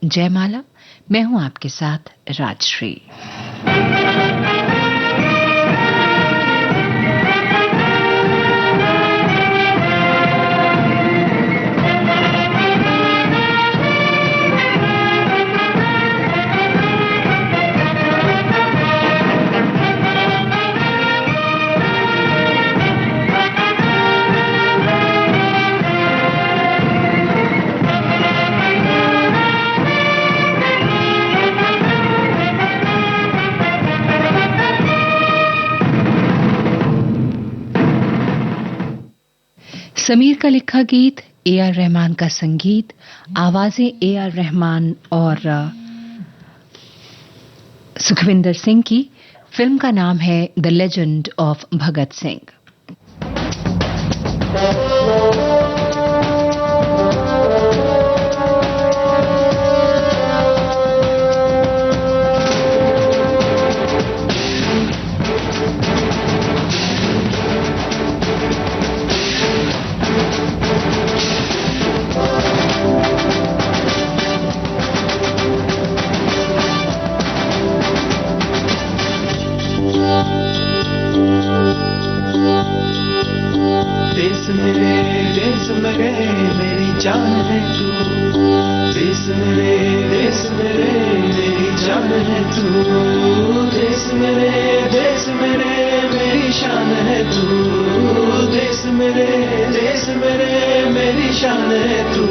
जयमाला। मैं हूं आपके साथ राजश्री। समीर का लिखा गीत, ए.आर. रहमान का संगीत, आवाजें ए.आर. रहमान और सुखविंदर सिंह की। फिल्म का नाम है the legend of Bhagat Singh. मेरी जान है तू, देश मेरे मेरी जान है तू, देश मेरे मेरी शान है तू, देश मेरे मेरी शान है तू।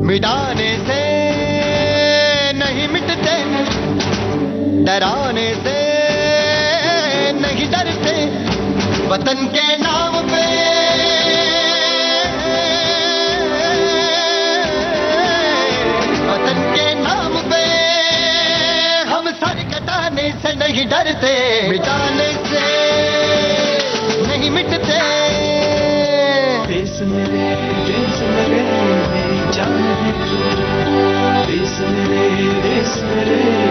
मिटाने से नहीं मिटते, डराने से नहीं डरते, वतन के नाम पे वतन के नाम पे हम सर कटाने से नहीं डरते, मिटाने से नहीं मिटते। देश मेरे मेरी जान है तू, देश मेरे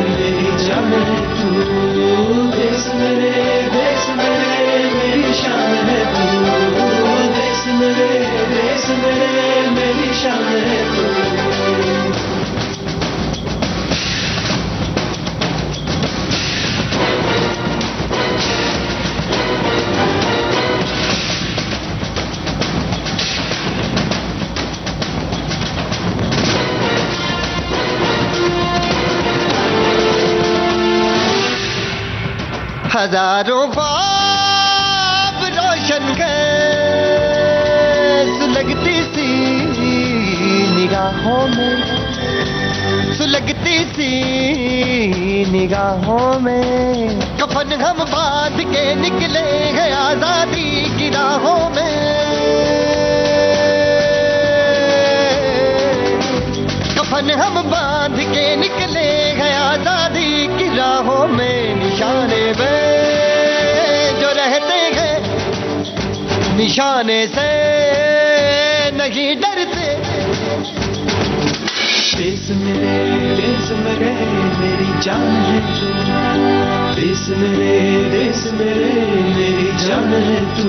मेरी जान है तू, देश मेरे मेरी शान है तू, देश मेरे मेरी शान है तू। हजारों बाब रोशन गए सुलगती सी निगाहों में, सुलगती सी निगाहों में, कफन हम बांध के निकले हैं आजादी की राहों में, कफन हम बांध के निकले हैं आजादी की राहों में। निशाने पे जो रहते हैं, निशाने से नहीं डरते। देश मेरे मेरी जान है तू, देश मेरे मेरी जान है तू,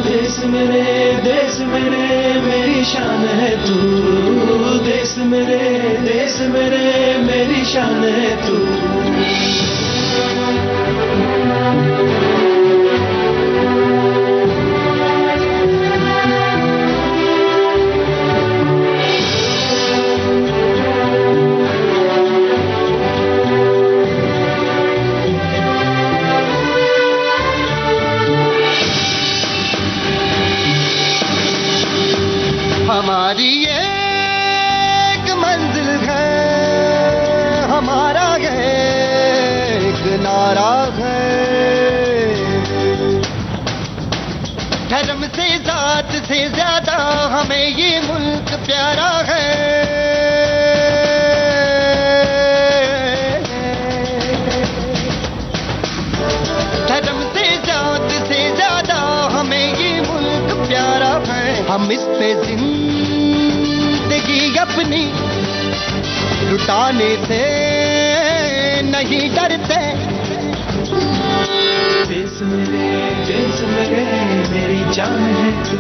देश मेरे मेरी शान है तू, देश मेरे मेरी शान है तू। हमारी एक मंजिल है, हमारा एक नारा है, धर्म से जात से ज्यादा हमें ये मुल्क प्यारा है। धर्म से जात से ज्यादा हमें ये मुल्क प्यारा है। हम इस पे जिंदगी अपनी लुटाने से नहीं डरते। देश मेरे मेरी जान है तू,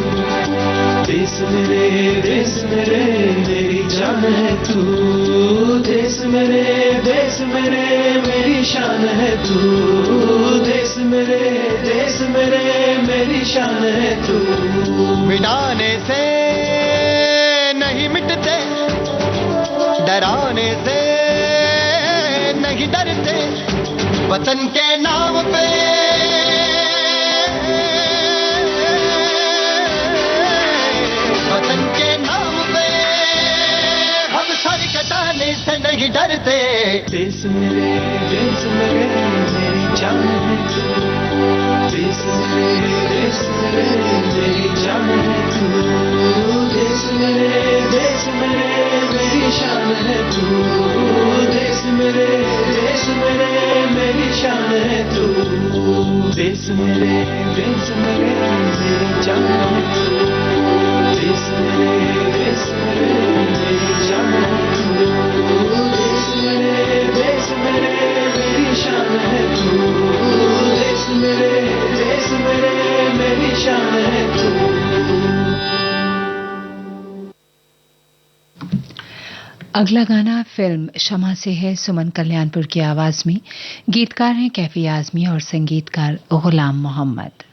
देश मेरे मेरी जान है तू, देश मेरे मेरी शान है तू, देश मेरे मेरी शान है तू। मिटाने से नहीं मिटते, डराने से नहीं डरते, वतन के नाम पे वतन के नाम पे हम सर कटाने से नहीं डरते। देश मेरे मेरी जान है तू, देश मेरे मेरी जान है तू, देश मेरे मेरी शान है तू, देश मेरे मेरी शान है तू, देश मेरे मेरी जान है तू, देश मेरे मेरी जान है तू, देश मेरे मेरी शान है तू, देश मेरे मेरी शान है तू। अगला गाना फिल्म क्षमा से है, सुमन कल्याणपुर की आवाज में। गीतकार हैं कैफी आजमी और संगीतकार गुलाम मोहम्मद।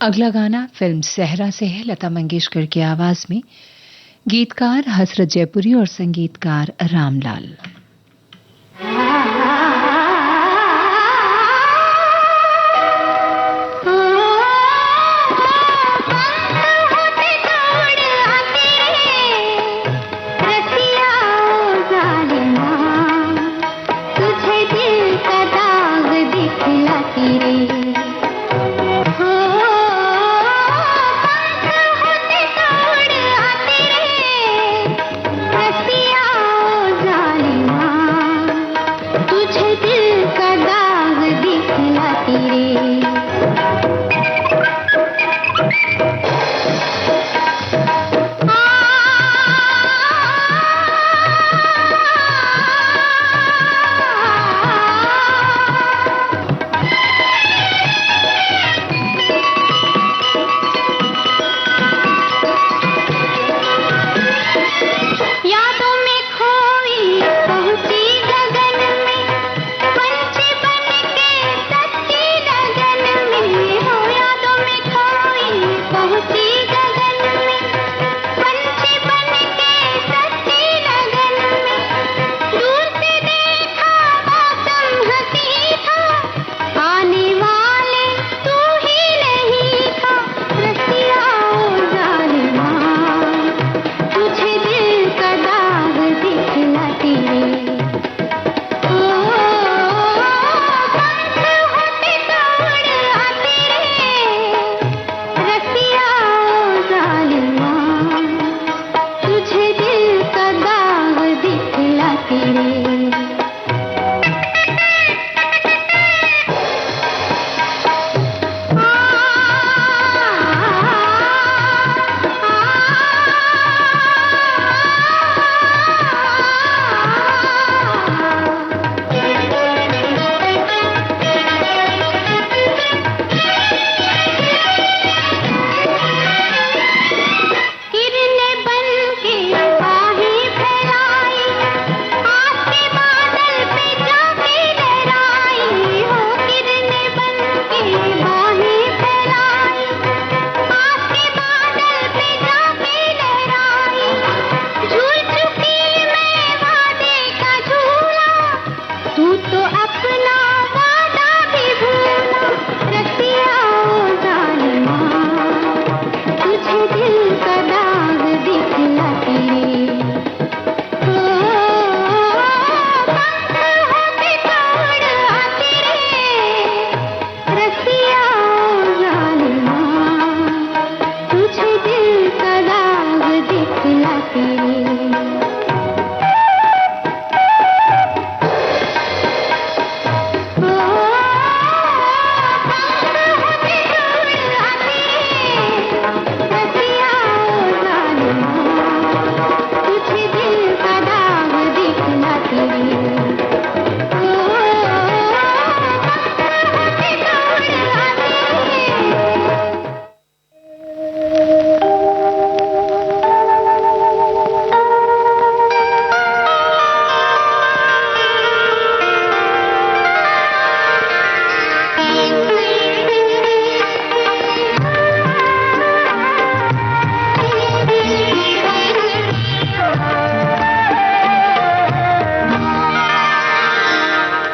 अगला गाना फिल्म सहरा से है, लता मंगेशकर की आवाज में। गीतकार हसरत जयपुरी और संगीतकार रामलाल। तुझे दिल का दाग दिखलाती रे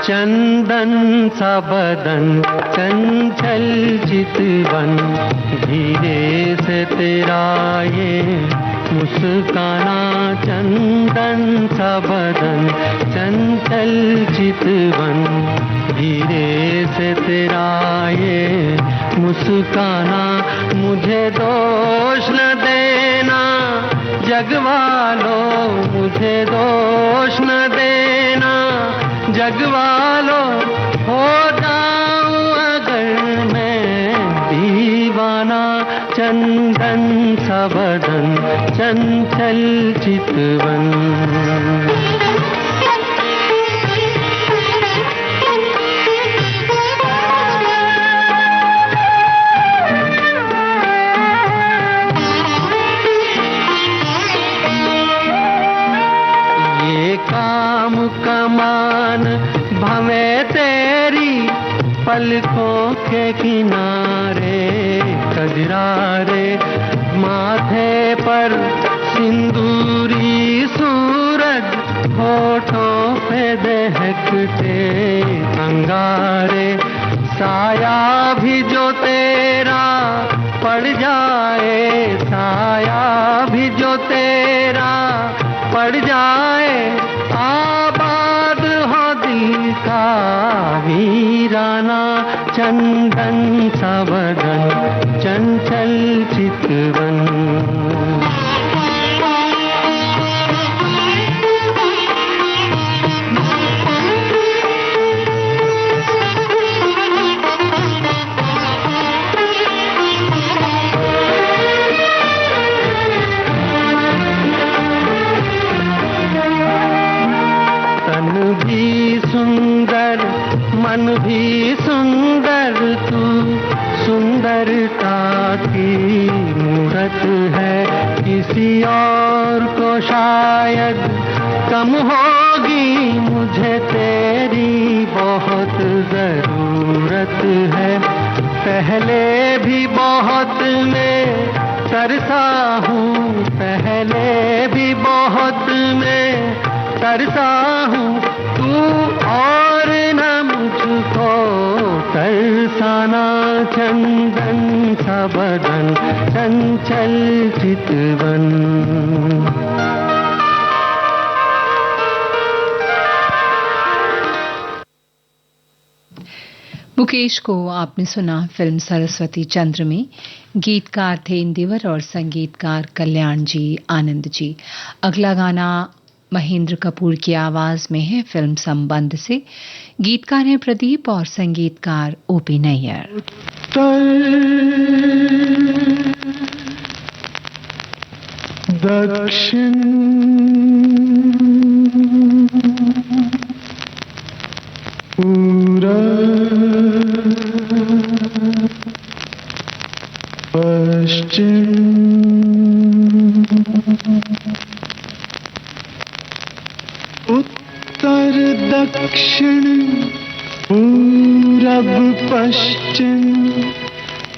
चंदन सा बदन चंचल चितवन, धीरे से तेरा ये मुस्काना। चंदन सा बदन चंचल चितवन, धीरे से तेरा ये मुस्काना। मुझे दोष न देना जगवालो, मुझे दोष न देना जगवालो। हो जाऊं अगर मैं दीवाना, चंदन सा बदन चंचल चितवन। काम कमान भवे तेरी पलकों के किनारे, कजरारे माथे पर सिंदूरी सूरज, होठों पे दहकते अंगारे। साया भी जो तेरा पड़ जाए, साया भी जो तेरा पड़ जाए, आबाद हो दिल का वीराना। चंदन सा बदन चंचल चितवन। सुंदरता की मूरत है, किसी और को शायद कम होगी, मुझे तेरी बहुत जरूरत है। पहले भी बहुत मैं तरसा हूँ, पहले भी बहुत मैं तरसा हूँ, तू और न मुझको तरसाना। चंदन सा बदन, चंचल चितवन। मुकेश को आपने सुना फिल्म सरस्वती चंद्र में। गीतकार थे इंदिवर और संगीतकार कल्याण जी आनंद जी। अगला गाना महेंद्र कपूर की आवाज में है फिल्म संबंध से। गीतकार हैं प्रदीप और संगीतकार ओपी नैयर। दक्षिण पश्चिम उत्तर दक्षिण पूरब पश्चिम,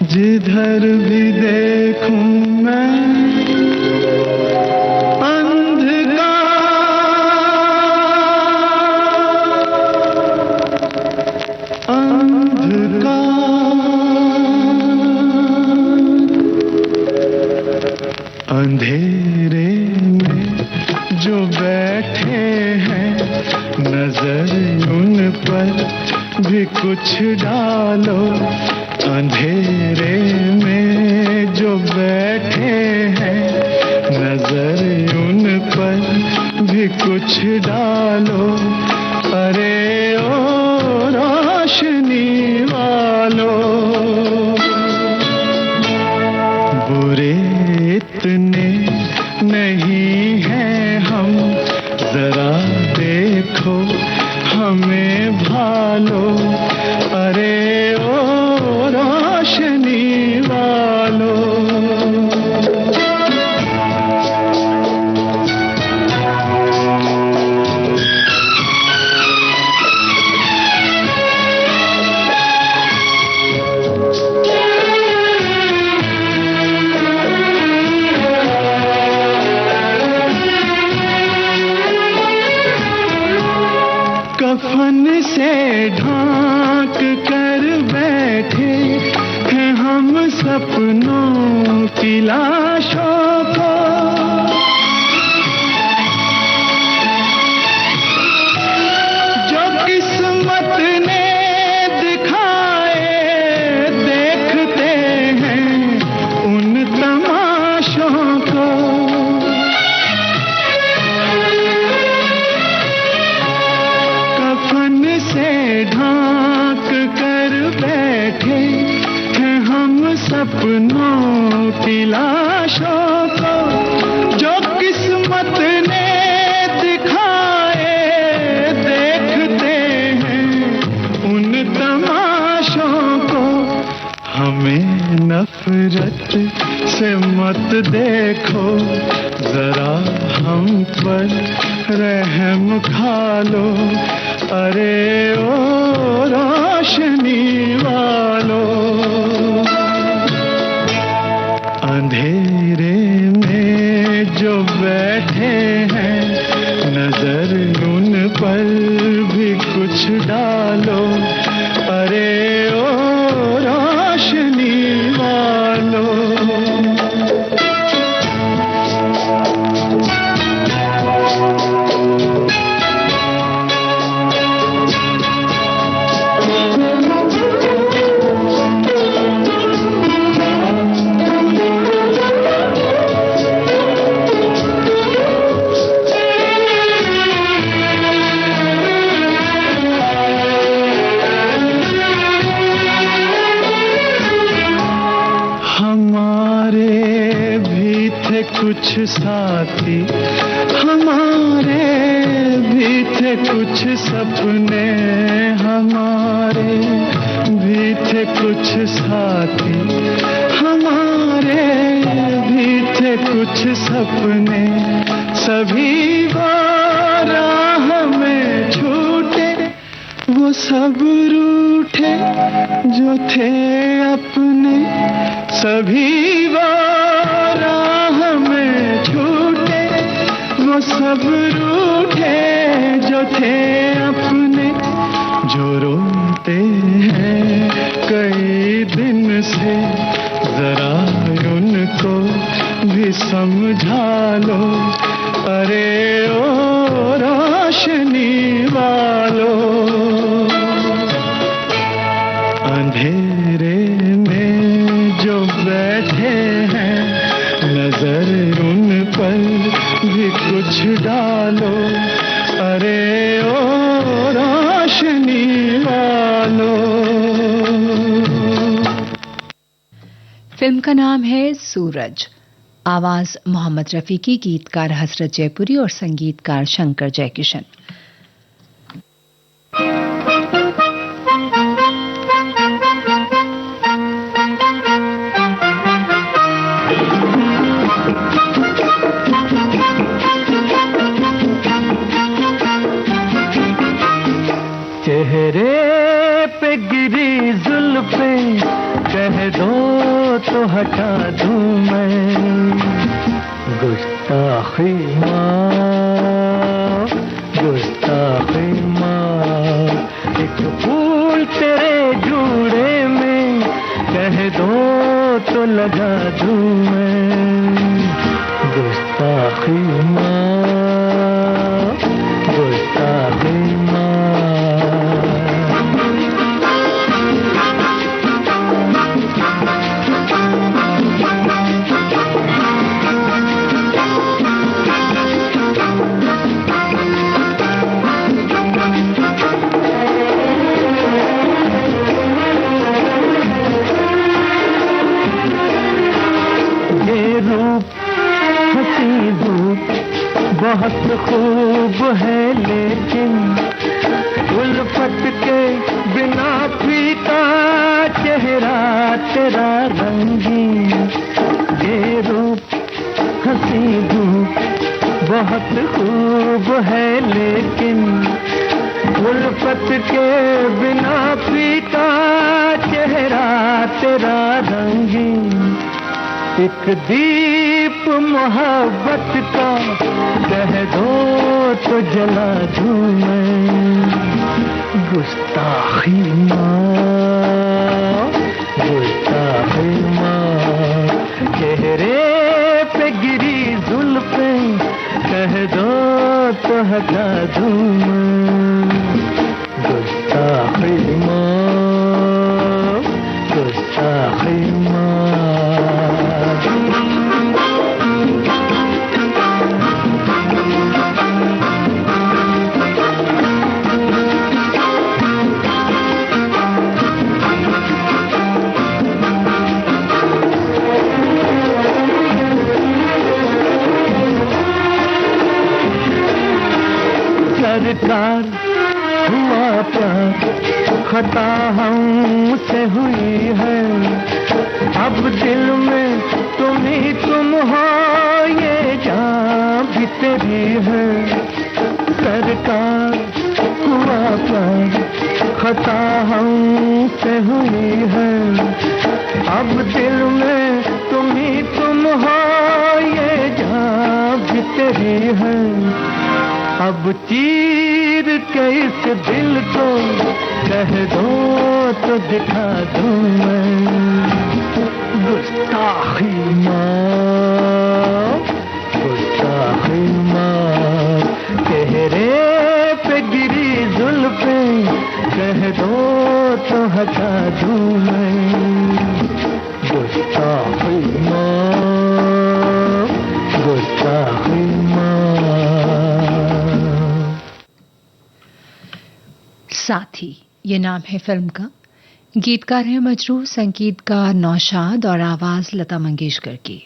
जिधर भी देखूं मैं अंधेरे में जो बैठे हैं, नजर उन पर भी कुछ डालो। अंधेरे में जो बैठे हैं, नजर उन पर भी कुछ डालो। अरे ओ रोशनी वालों, बुरे इतने नहीं हैं हम, जरा देखो हमें भालो। अरे ओ रोशनी वालों, कफन से ढांक कर बैठे हैं हम सपनों की लाशों को। जो किस्मत ने दिखाए देखते हैं उन तमाशों को। से ढांक कर बैठे हैं हम सपनों की लाशों को। जो किस्मत ने दिखाए देखते हैं उन तमाशों को। हमें नफरत से मत देखो, जरा हम पर रहम खा लो। अरे ओ रोशनी वालों, अंधेरे में जो बैठे हैं, नजर उन पर भी कुछ डालो। अरे ओ रोशनी वालों, कुछ साथी, हमारे भी थे कुछ सपने, हमारे भी थे कुछ साथी। थे कुछ सपने सभी वो राह में छूटे, वो सब रूठे जो थे अपने, सभी वो राह में छूटे, वो सब रूठे जो थे अपने, जो रोते हैं कई दिन से, जरा उनको भी समझा लो, अरे ओ रोशनी वालों। अंधेरे में जो बैठे हैं, नजर उन पर भी कुछ डालो, अरे ओ रोशनी वालों। फिल्म का नाम है सूरज। आवाज मोहम्मद रफी की, गीतकार हसरत जयपुरी और संगीतकार शंकर जयकिशन। चेहरे पे गिरी जुल्फें कह दो तो हटा दूं मैं, गुस्ताखी माँ, गुस्ताखी माँ। एक फूल तेरे जूड़े में कह दो तो लगा दूं मैं, गुस्ताखी माँ, गुस्ताखी माँ। बहुत खूब है लेकिन उल्फत के बिना फीका चेहरा तेरा रंगीन, ये रूप हंसी धूप बहुत खूब है लेकिन उल्फत के बिना फीका चेहरा तेरा रंगीन। एक दीप मोहब्बत का कह दो तो जला दूं मैं, गुस्ताखी माँ, गुस्ताखी माँ। चेहरे पे गिरी जुल्फें कह दो तो हटा दूं मैं, गुस्ताखी माँ, गुस्ताखी माँ। सरकार हुआ प्यार, खता हमसे हुई है, अब दिल में तुम ही तुम हो, ये जान भी तेरी है। सरकार हुआ प्यार, खता हमसे हुई है, अब दिल में तुम ही तुम हो, ये जान भी तेरी है। अब चीर के इस दिल को कह दो तो दिखा दूं मैं, गुस्ताखी माँ, गुस्ताखी माँ। चेहरे पे गिरी जुल्फें कह दो तो हटा दूं मैं, गुस्ताखी माँ, गुस्ताखी माँ। साथी ये नाम है फिल्म का। गीतकार है मजरू, संगीतकार नौशाद और आवाज लता मंगेशकर की।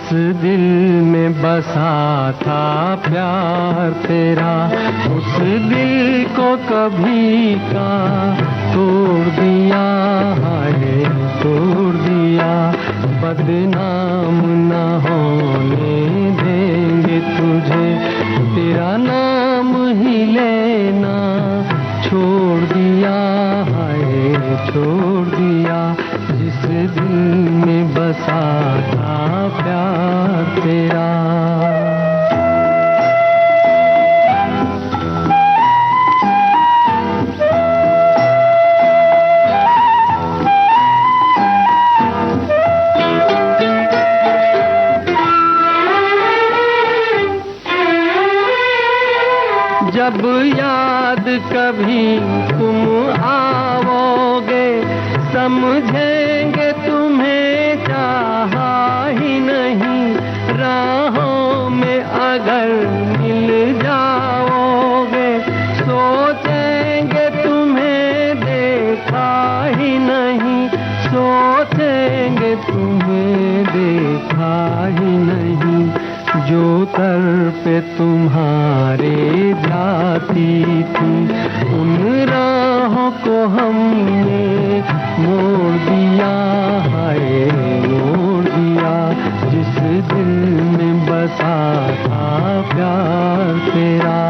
जिस दिल में बसा था प्यार तेरा, उस दिल को कभी का तोड़ दिया, हाय तोड़ दिया। बदनाम न होने देंगे तुझे, तेरा नाम ही लेना छोड़ दिया, हाय छोड़ दिया। जिस दिल में बसा था प्यार तेरा। जब याद कभी तुम आओगे, समझेंगे तुम्हें चाहा ही नहीं। राहों में अगर मिल जाओगे, सोचेंगे तुम्हें देखा ही नहीं, सोचेंगे तुम्हें देखा ही नहीं। जो पे तुम्हारे जाती थी, उन राहों को हमने मोड़ दिया, हाय मोड़ दिया। जिस दिल में बसा था प्यार तेरा।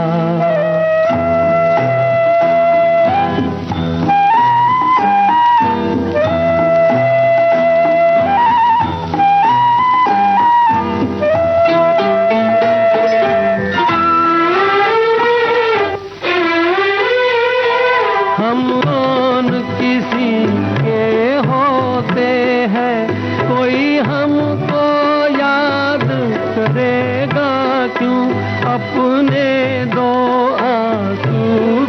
अपने दो आंसू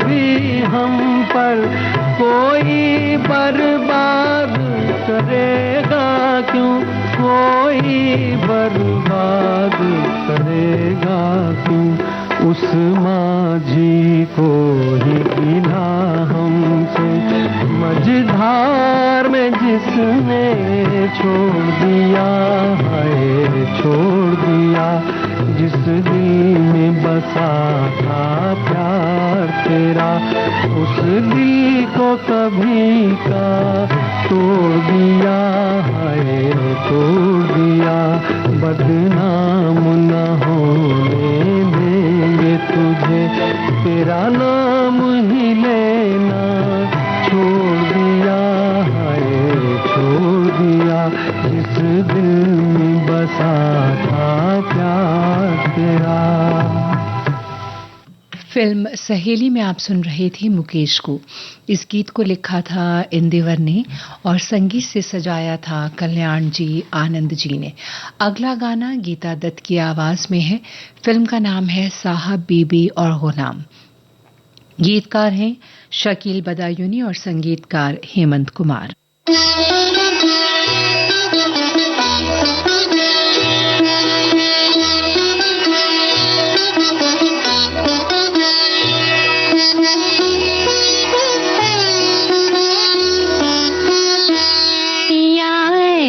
भी हम पर कोई बर्बाद करेगा क्यों, कोई बर्बाद करेगा क्यों। उस माझी को ही गिला हमसे, मझधार में जिसने छोड़ दिया, हाय छोड़ दिया। जिस दिल में बसा था प्यार तेरा, उस दिल को कभी का तोड़ दिया, हाय तोड़ दिया। बदनाम न होने देंगे तुझे, तेरा नाम ही लेना छोड़ दिया, हाय छोड़ दिया। जिस दिल में बसा था प्यार तेरा। फिल्म सहेली में आप सुन रहे थे मुकेश को। इस गीत को लिखा था इंदिवर ने और संगीत से सजाया था कल्याण जी, आनंद जी ने। अगला गाना गीता दत्त की आवाज में है। फिल्म का नाम है साहब बीबी और गुलाम। गीतकार हैं शकील बदायूनी और संगीतकार हेमंत कुमार।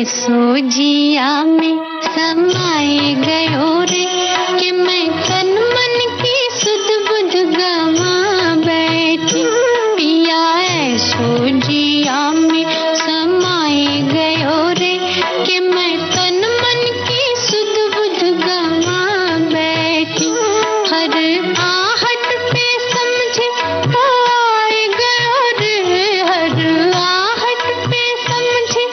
सोजिया में समाए गयो रे, कि मैं तन मन की सुध बुध गवा बैठी। पिया सोजिया में समाए गयो रे, कि मैं तन मन की सुध बुध गवा बैठी। हर आहट पे समझे आए गयो रे, हर आहट पे समझे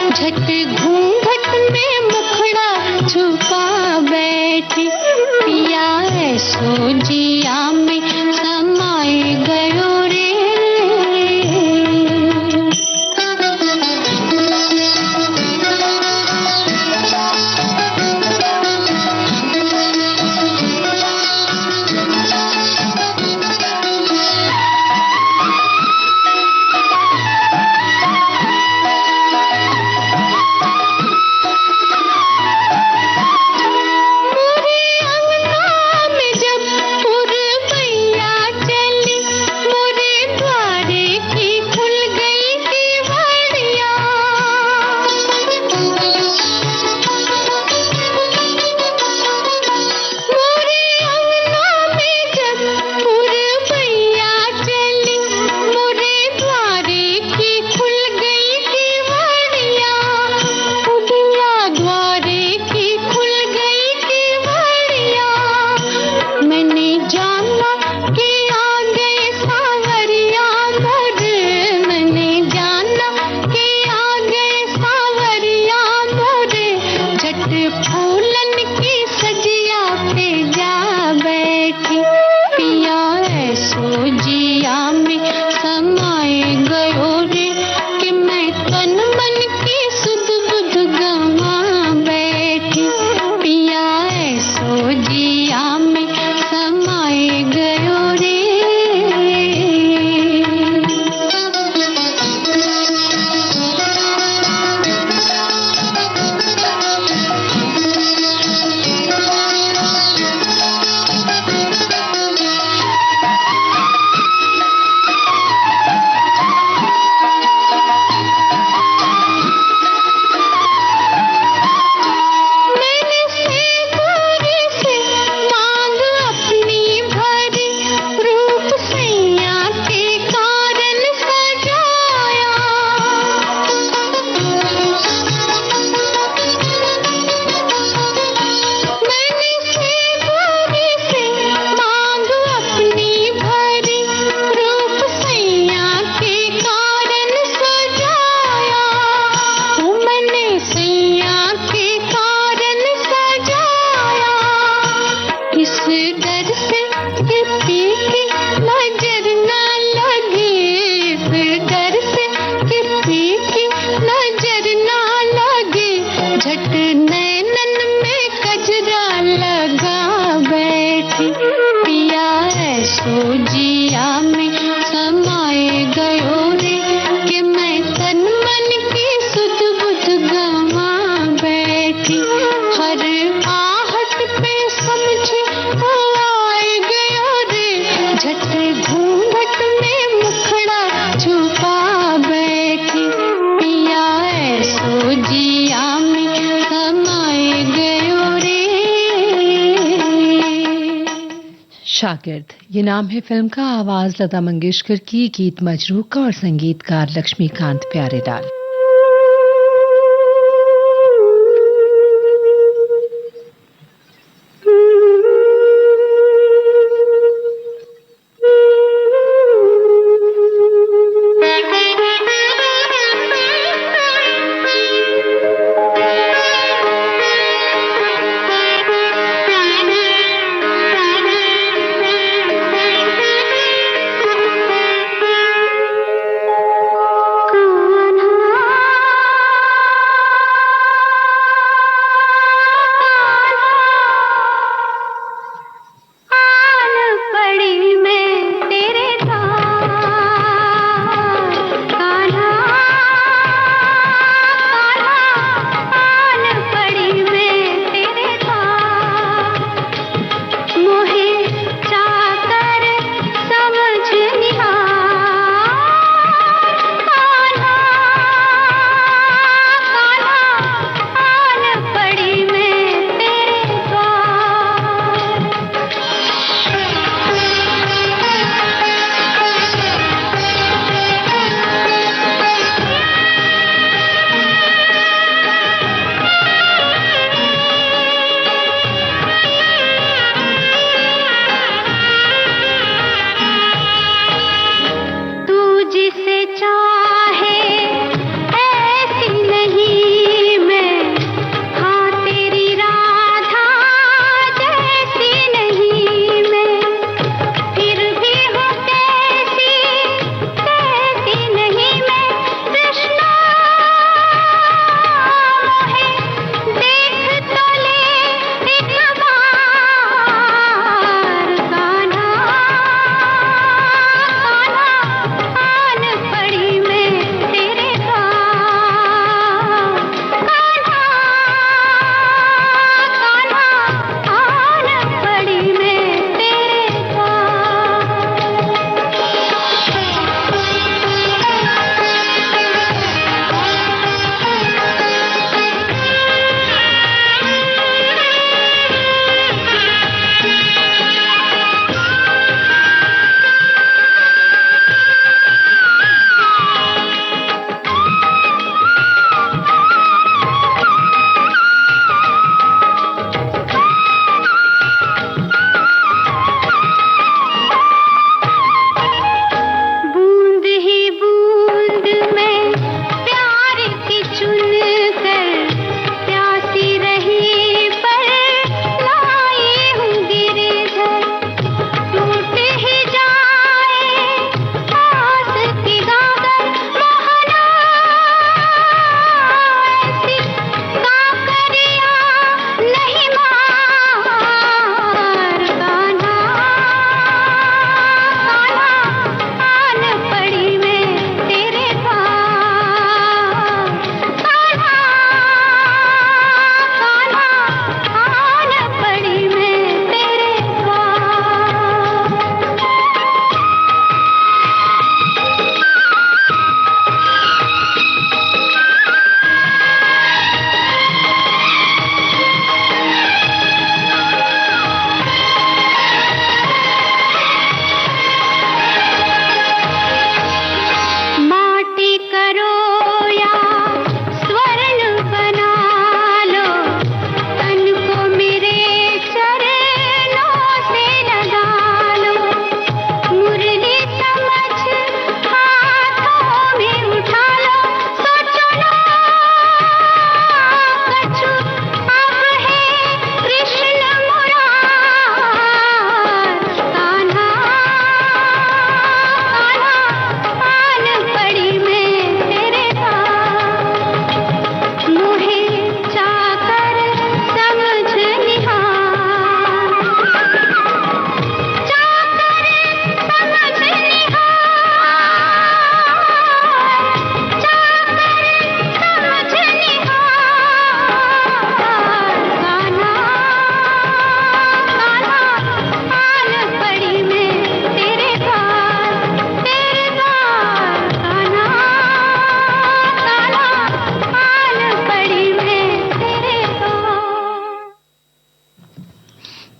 झट घूम शागिर्द ये नाम है फिल्म का। आवाज लता मंगेशकर की, गीत मजरूह का और संगीतकार लक्ष्मीकांत प्यारेलाल।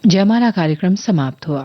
जयमाला कार्यक्रम समाप्त हुआ।